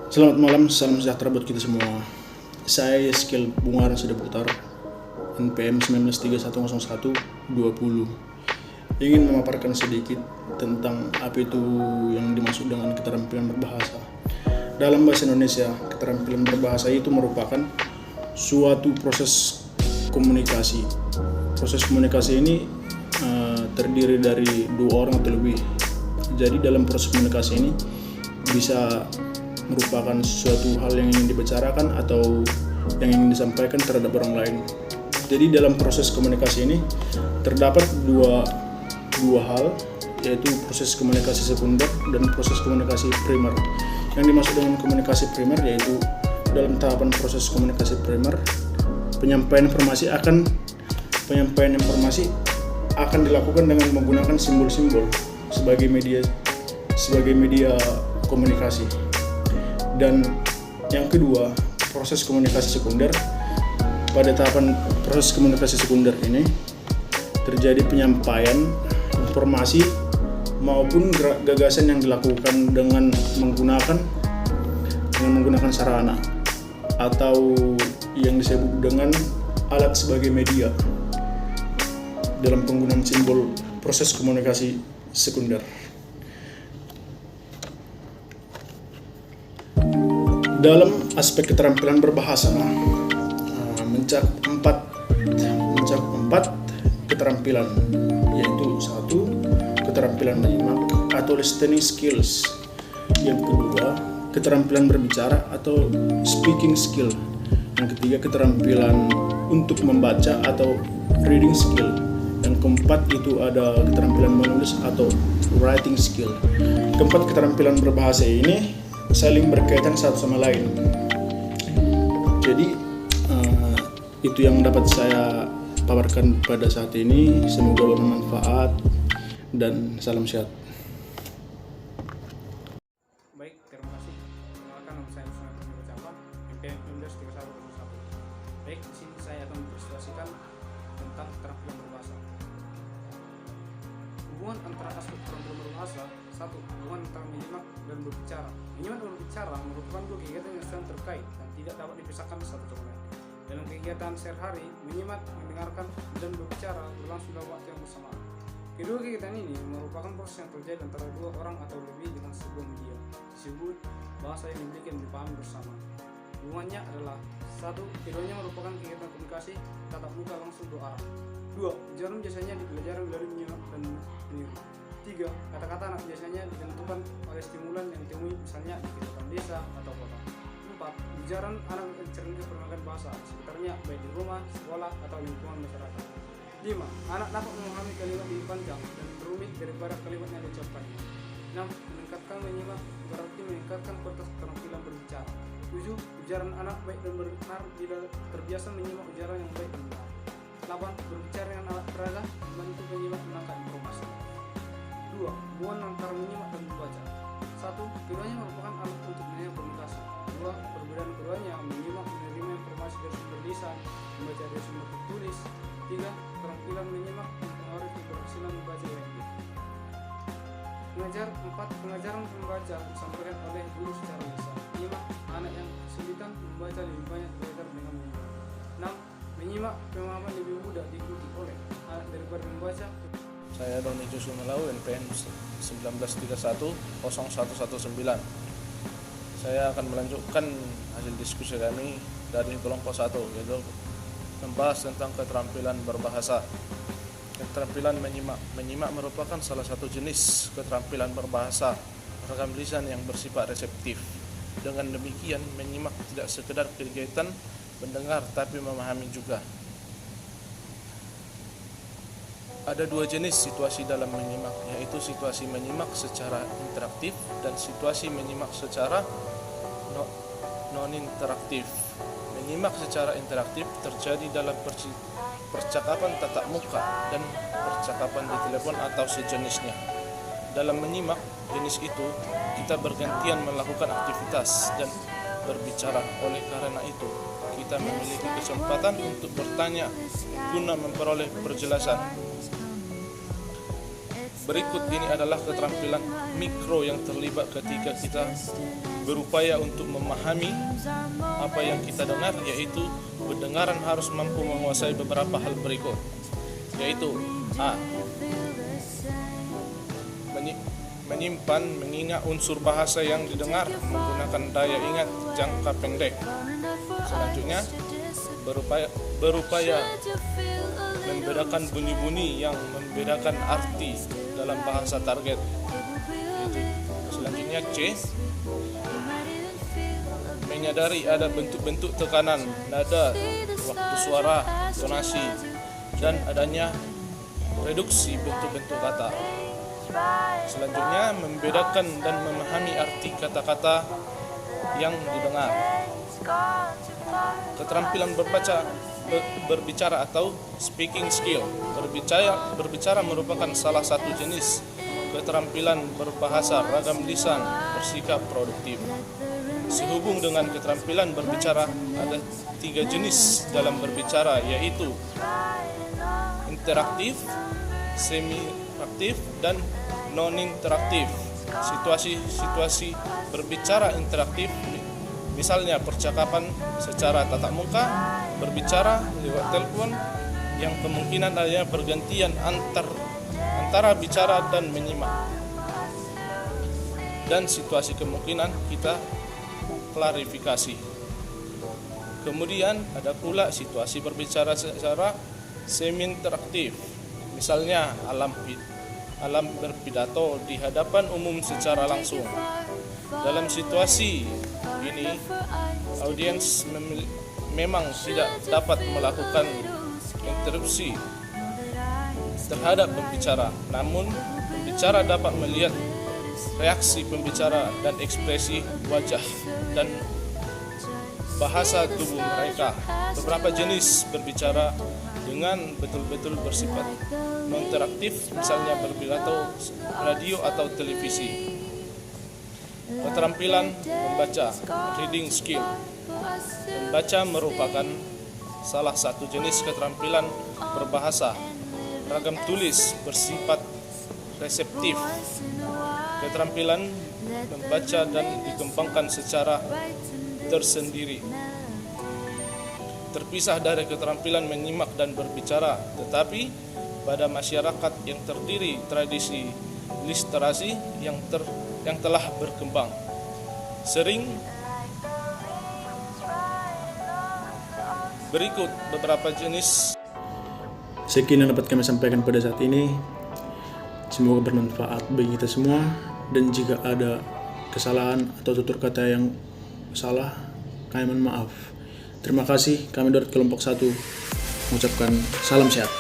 Selamat malam, salam sejahtera buat kita semua. Saya Skill Bungaran sudah putar NPM 19310120. Ingin memaparkan sedikit tentang apa itu yang dimaksud dengan keterampilan berbahasa. Dalam bahasa Indonesia, keterampilan berbahasa itu merupakan suatu proses komunikasi. Proses komunikasi ini terdiri dari dua orang atau lebih. Jadi dalam proses komunikasi ini bisa merupakan suatu hal yang ingin dibicarakan atau yang ingin disampaikan terhadap orang lain. Jadi dalam proses komunikasi ini terdapat dua hal, yaitu proses komunikasi sekunder dan proses komunikasi primer. Yang dimaksud dengan komunikasi primer yaitu dalam tahapan proses komunikasi primer, penyampaian informasi akan dilakukan dengan menggunakan simbol-simbol sebagai media komunikasi. Dan yang kedua, proses komunikasi sekunder. Pada tahapan proses komunikasi sekunder ini terjadi penyampaian informasi maupun gagasan yang dilakukan dengan menggunakan sarana atau yang disebut dengan alat sebagai media dalam penggunaan simbol proses komunikasi sekunder. Dalam aspek keterampilan berbahasa mencakup empat keterampilan, yaitu satu, keterampilan menyimak atau listening skills. Yang kedua, keterampilan berbicara atau speaking skill. Yang ketiga, keterampilan untuk membaca atau reading skill. Yang keempat itu ada keterampilan menulis atau writing skill. Keempat keterampilan berbahasa ini saling berkaitan satu sama lain. Jadi itu yang dapat saya paparkan pada saat ini. Semoga bermanfaat dan salam sehat. Baik, terima kasih. Perkenalkan, nama saya Musnah Bercapa, NPM 193101. Baik, di sini saya akan mempresentasikan tentang keterampilan berbahasa. Hubungan antara aspek keterampilan berbahasa. Satu, hubungan antara menyimak dan berbicara. Menyimak dan berbicara merupakan dua kegiatan yang saling terkait dan tidak dapat dipisahkan satu sama lain. Dalam kegiatan sehari-hari, menyimak, mendengarkan, dan berbicara berlangsung dalam waktu yang bersamaan. Kedua kegiatan ini merupakan proses yang terjadi antara dua orang atau lebih dengan sebuah media disebut bahasa yang dimiliki dan dipahami bersama. Hubungannya adalah satu, keduanya merupakan kegiatan komunikasi tatap muka langsung dua arah. Dua, ujaran biasanya dipelajari melalui menyimak dan meniru. Tiga, kata-kata anak biasanya ditentukan oleh stimulan yang ditemui misalnya di kehidupan desa atau kota. Empat, ujaran anak mencerminkan perkembangan bahasa sekitarnya baik di rumah, sekolah, atau lingkungan masyarakat. Lima, anak dapat memahami kalimat lebih panjang dan rumit daripada kalimat yang diucapkannya. Enam, meningkatkan menyimak berarti meningkatkan kualitas keterampilan berbicara. Tujuh, ujaran anak baik dan benar bila terbiasa menyimak ujaran yang baik dan benar. 8. Berbicara dengan alat peraga membantu penyimak menangkap informasi. 2. Hubungan antara menyimak dan membaca. 1. Keduanya merupakan alat untuk menyimak komunikasi. 2. Perbedaan keduanya menyimak menerima informasi dari sumber lisan, membaca dari sumber tertulis. 3. Keterampilan menyimak mempengaruhi keberhasilan membaca yang baik. 4. Pengajaran membaca disampaikan oleh guru secara lisan. 5. Anak yang kesulitan membaca lebih banyak belajar dengan menyimak. 6. Menyimak pemahaman lebih mudah diikuti oleh anak daripada membaca. Saya Doni Joshua Melau, NPM 19310119. Saya akan melanjutkan hasil diskusi kami dari kelompok 1, yaitu membahas tentang keterampilan berbahasa. Keterampilan menyimak. Menyimak merupakan salah satu jenis keterampilan berbahasa rekam lisan yang bersifat reseptif. Dengan demikian, menyimak tidak sekedar kegiatan mendengar tapi memahami juga. Ada dua jenis situasi dalam menyimak, yaitu situasi menyimak secara interaktif dan situasi menyimak secara non-interaktif. Menyimak secara interaktif terjadi dalam percakapan tatap muka dan percakapan di telepon atau sejenisnya. Dalam menyimak jenis itu, kita bergantian melakukan aktivitas dan berbicara. Oleh karena itu, kita memiliki kesempatan untuk bertanya guna memperoleh penjelasan. Berikut ini adalah keterampilan mikro yang terlibat ketika kita berupaya untuk memahami apa yang kita dengar, yaitu pendengaran harus mampu menguasai beberapa hal berikut, yaitu A. Menyimpan, mengingat unsur bahasa yang didengar menggunakan daya ingat jangka pendek. Selanjutnya, berupaya membedakan bunyi-bunyi yang membedakan arti dalam bahasa target. Selanjutnya C. Menyadari ada bentuk-bentuk tekanan, nada, waktu suara, tonasi, dan adanya reduksi bentuk-bentuk kata. Selanjutnya, membedakan dan memahami arti kata-kata yang didengar. Keterampilan berbicara atau speaking skill. Berbicara merupakan salah satu jenis keterampilan berbahasa, ragam lisan, bersikap produktif. Sehubung dengan keterampilan berbicara, ada 3 jenis dalam berbicara, yaitu interaktif, semi-aktif, dan non-interaktif. Situasi berbicara interaktif, misalnya percakapan secara tatap muka, berbicara lewat telepon, yang kemungkinan adanya pergantian antara bicara dan menyimak. Dan situasi kemungkinan kita klarifikasi. Kemudian ada pula situasi berbicara secara semi-interaktif, misalnya alam berpidato di hadapan umum secara langsung. Dalam situasi ini, audiens memang tidak dapat melakukan interupsi terhadap pembicara, namun pembicara dapat melihat reaksi pembicara dan ekspresi wajah dan bahasa tubuh mereka. Beberapa jenis berbicara dengan betul-betul bersifat non-interaktif, misalnya berpidato, radio atau televisi. Keterampilan membaca, reading skill. Membaca merupakan salah satu jenis keterampilan berbahasa. Ragam tulis bersifat reseptif. Keterampilan membaca dan dikembangkan secara tersendiri, terpisah dari keterampilan menyimak dan berbicara, tetapi pada masyarakat yang terdiri tradisi literasi yang telah berkembang, sering berikut beberapa jenis. Sekian yang dapat kami sampaikan pada saat ini. Semoga bermanfaat bagi kita semua, dan jika ada kesalahan atau tutur kata yang salah, kami mohon maaf. Terima kasih. Kami dari kelompok 1 mengucapkan salam sehat.